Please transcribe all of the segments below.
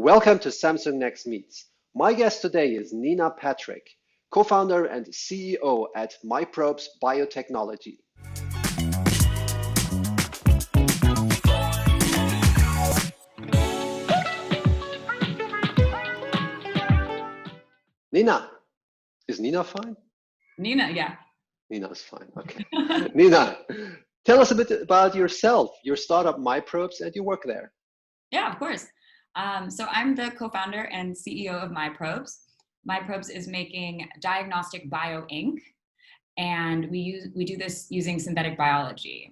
Welcome to Samsung Next Meets. My guest today is Nina Patrick, co-founder and CEO at Miprobes Biotechnology. Nina, is Nina fine? Nina, yeah. Nina's fine, okay. Nina, tell us a bit about yourself, your startup Miprobes, and your work there. Yeah, of course. So I'm the co-founder and CEO of Miprobes. Miprobes is making diagnostic bio ink, and we do this using synthetic biology.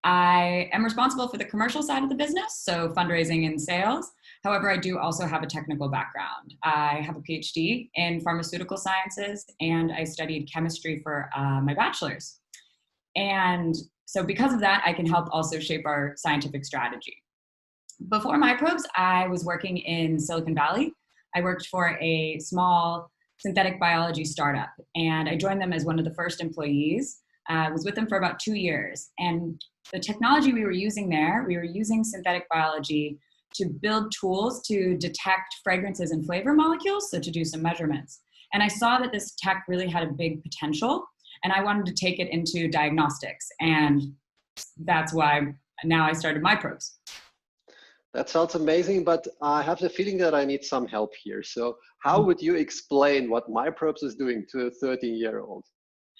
I am responsible for the commercial side of the business, so fundraising and sales. However, I do also have a technical background. I have a PhD in pharmaceutical sciences, and I studied chemistry for my bachelor's. And so because of that, I can help also shape our scientific strategy. Before Miprobes, I was working in Silicon Valley. I worked for a small synthetic biology startup, and I joined them as one of the first employees. I was with them for about 2 years. And the technology we were using there, we were using synthetic biology to build tools to detect fragrances and flavor molecules, so to do some measurements. And I saw that this tech really had a big potential, and I wanted to take it into diagnostics. And that's why now I started Miprobes. That sounds amazing, but I have the feeling that I need some help here. So how would you explain what Miprobes is doing to a 13-year-old?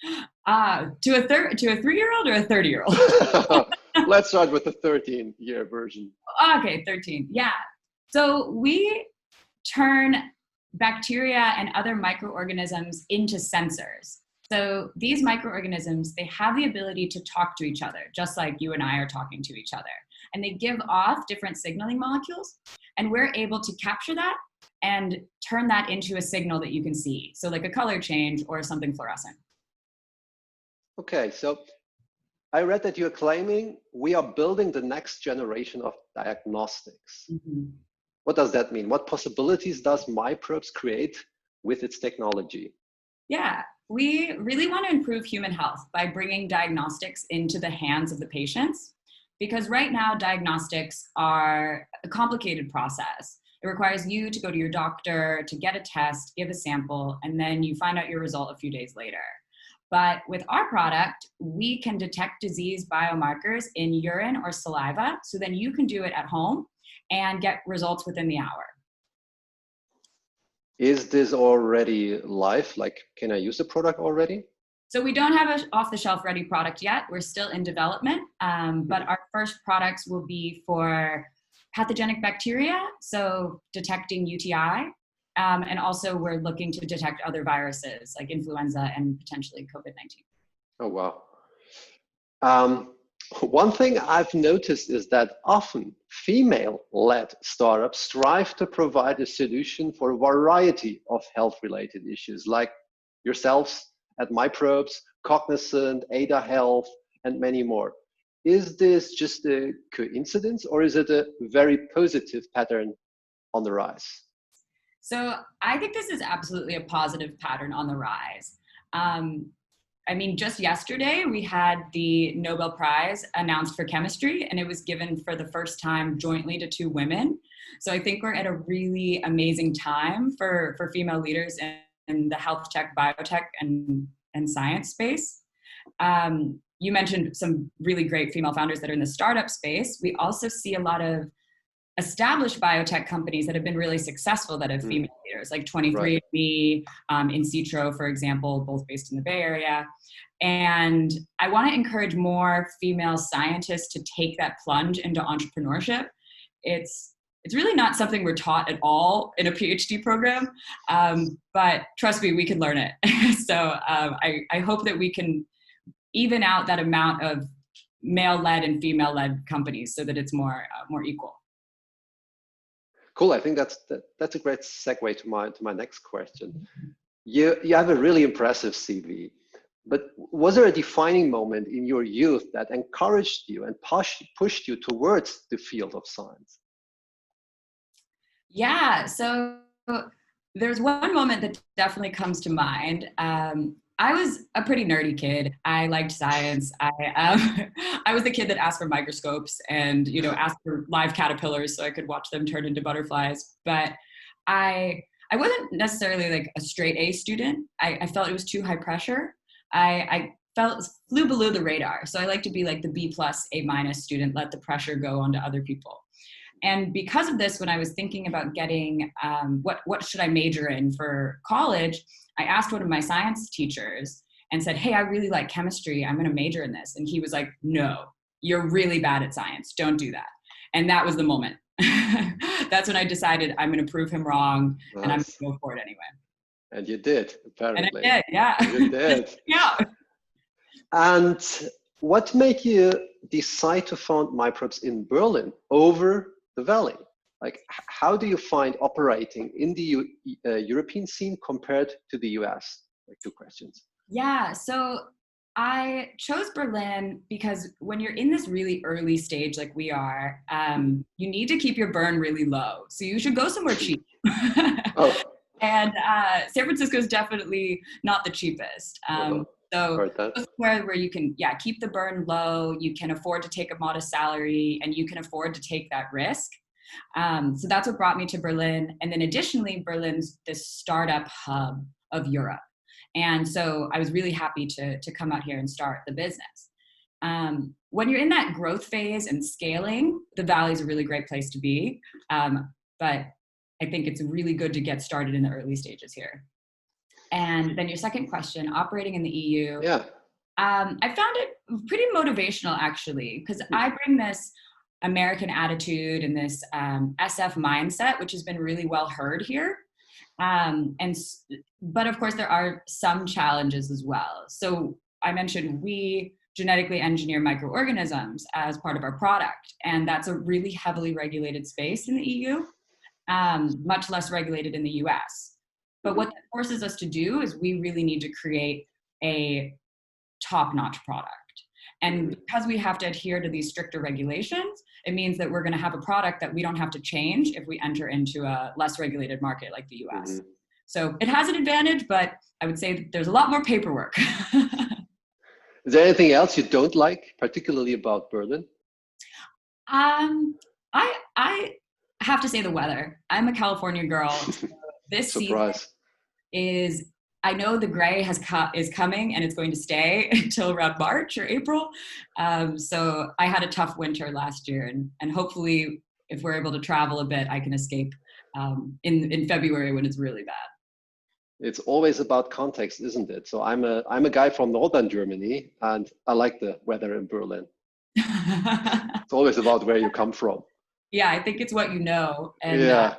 To a 3-year-old or a 30-year-old? Let's start with the 13-year version. Okay, 13. Yeah. So we turn bacteria and other microorganisms into sensors. So these microorganisms, they have the ability to talk to each other, just like you and I are talking to each other. And they give off different signaling molecules, and we're able to capture that and turn that into a signal that you can see. So like a color change or something fluorescent. Okay, so I read that you're claiming we are building the next generation of diagnostics. Mm-hmm. What does that mean? What possibilities does Miprobes create with its technology? Yeah, we really want to improve human health by bringing diagnostics into the hands of the patients. Because right now, diagnostics are a complicated process. It requires you to go to your doctor, to get a test, give a sample, and then you find out your result a few days later. But with our product, we can detect disease biomarkers in urine or saliva, so then you can do it at home and get results within the hour. Is this already live? Like, can I use the product already? So we don't have an off-the-shelf ready product yet. We're still in development, but our first products will be for pathogenic bacteria, so detecting UTI, and also we're looking to detect other viruses like influenza and potentially COVID-19. Oh, wow. One thing I've noticed is that often female-led startups strive to provide a solution for a variety of health-related issues like yourselves at Miprobes, Cognizant, Ada Health, and many more. Is this just a coincidence, or is it a very positive pattern on the rise? So I think this is absolutely a positive pattern on the rise. I mean, just yesterday, we had the Nobel Prize announced for chemistry, and it was given for the first time jointly to 2 women. So I think we're at a really amazing time for female leaders in the health tech, biotech, and science space. You mentioned some really great female founders that are in the startup space. We also see a lot of established biotech companies that have been really successful that have female leaders, like 23andMe, In Citro, for example, both based in the Bay Area. And I want to encourage more female scientists to take that plunge into entrepreneurship. It's really not something we're taught at all in a PhD program, but trust me, we can learn it. So I hope that we can even out that amount of male-led and female-led companies so that it's more equal. Cool. I think that's a great segue to my next question. You have a really impressive CV, but was there a defining moment in your youth that encouraged you and pushed you towards the field of science? Yeah, so there's one moment that definitely comes to mind. I was a pretty nerdy kid. I liked science. I was the kid that asked for microscopes and, asked for live caterpillars so I could watch them turn into butterflies. But I wasn't necessarily like a straight A student. I felt it was too high pressure. I flew below the radar. So I like to be like the B plus, A minus student, let the pressure go onto other people. And because of this, when I was thinking about getting what should I major in for college, I asked one of my science teachers and said, hey, I really like chemistry. I'm going to major in this. And he was like, no, you're really bad at science. Don't do that. And that was the moment. That's when I decided I'm going to prove him wrong. Nice. And I'm going to go for it anyway. And you did, apparently. And I did, yeah. You did. Yeah. And what made you decide to found Miprobes in Berlin over the Valley? Like, how do you find operating in the European scene compared to the US? Like, 2 questions. Yeah, so I chose Berlin because when you're in this really early stage like we are, you need to keep your burn really low. So you should go somewhere cheap. Oh. And San Francisco is definitely not the cheapest. So where you can, keep the burn low, you can afford to take a modest salary, and you can afford to take that risk. So that's what brought me to Berlin. And then additionally, Berlin's this startup hub of Europe. And so I was really happy to come out here and start the business. When you're in that growth phase and scaling, the Valley is a really great place to be. But I think it's really good to get started in the early stages here. And then your second question, operating in the EU. Yeah. I found it pretty motivational, actually, because I bring this American attitude and this SF mindset, which has been really well heard here. But of course, there are some challenges as well. So I mentioned we genetically engineer microorganisms as part of our product, and that's a really heavily regulated space in the EU, much less regulated in the US. But what that forces us to do is we really need to create a top-notch product. And because we have to adhere to these stricter regulations, it means that we're going to have a product that we don't have to change if we enter into a less regulated market like the US. Mm-hmm. So it has an advantage, but I would say that there's a lot more paperwork. Is there anything else you don't like, particularly about Berlin? I have to say the weather. I'm a California girl. So this season is, I know the gray is coming and it's going to stay until around March or April. So I had a tough winter last year, and hopefully if we're able to travel a bit, I can escape in February when it's really bad. It's always about context, isn't it? So I'm a guy from northern Germany, and I like the weather in Berlin. It's always about where you come from. Yeah, I think it's what you know. And,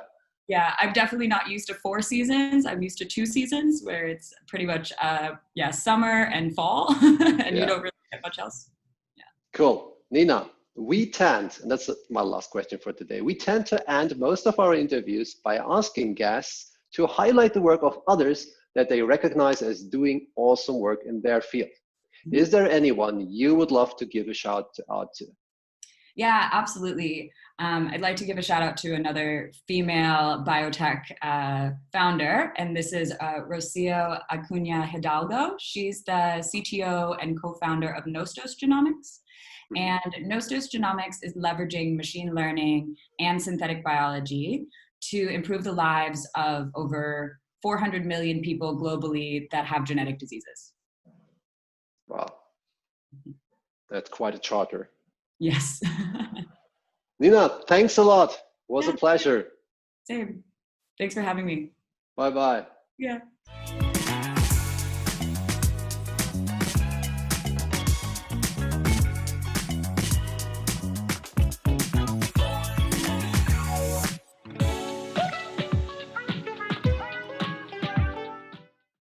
yeah, I'm definitely not used to 4 seasons. I'm used to 2 seasons where it's pretty much, summer and fall, and you don't really get much else. Yeah. Cool. Nina, we tend, and that's my last question for today, we tend to end most of our interviews by asking guests to highlight the work of others that they recognize as doing awesome work in their field. Mm-hmm. Is there anyone you would love to give a shout out to? Yeah, absolutely. I'd like to give a shout out to another female biotech founder, and this is Rocío Acuña Hidalgo. She's the CTO and co-founder of Nostos Genomics. And Nostos Genomics is leveraging machine learning and synthetic biology to improve the lives of over 400 million people globally that have genetic diseases. Wow, that's quite a charter. Yes. Nina, thanks a lot. It was a pleasure. Same. Thanks for having me. Bye-bye. Yeah.